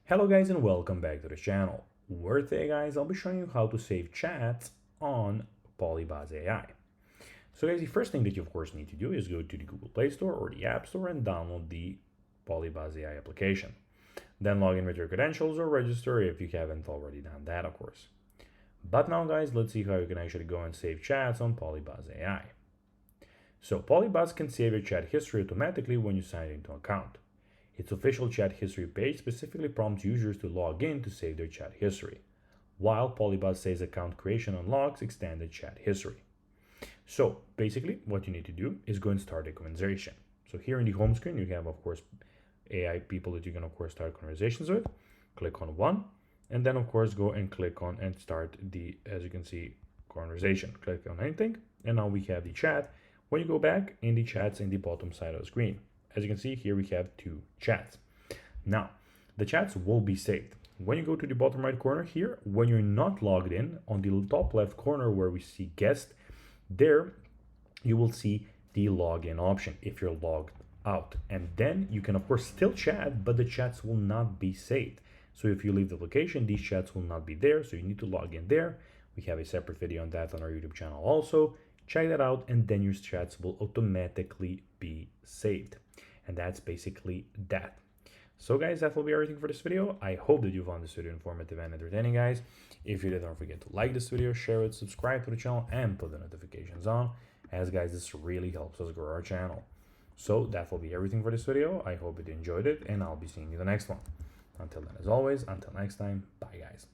Hello guys and welcome back to the channel, where today guys I'll be showing you how to save chats on PolyBuzz AI. So guys, the first thing that you of course need to do is go to the Google Play Store or the App Store and download the PolyBuzz AI application. Then log in with your credentials or register if you haven't already done that of course. But now guys, let's see how you can actually go and save chats on PolyBuzz AI. So PolyBuzz can save your chat history automatically when you sign into an account. Its official chat history page specifically prompts users to log in to save their chat history, while PolyBuzz says account creation unlocks extended chat history. So basically, what you need to do is go and start a conversation. So here in the home screen, you have, of course, AI people that you can, of course, start conversations with. Click on one, and then, of course, go and click on and start the, as you can see, conversation. Click on anything, and now we have the chat. When you go back, in the chats in the bottom side of the screen, as you can see here, we have two chats. Now, the chats will be saved. When you go to the bottom right corner here, when you're not logged in, on the top left corner where we see guest, there you will see the login option if you're logged out. And then you can of course still chat, but the chats will not be saved. So if you leave the application, these chats will not be there. So you need to log in there. We have a separate video on that on our YouTube channel also. Check that out, and then your chats will automatically be saved. And that's basically that. So guys, that will be everything for this video. I hope that you found this video informative and entertaining, guys. If you did, don't forget to like this video, share it, subscribe to the channel, and put the notifications on, as guys, this really helps us grow our channel. So that will be everything for this video. I hope you enjoyed it, and I'll be seeing you in the next one. Until then, as always, until next time, bye guys.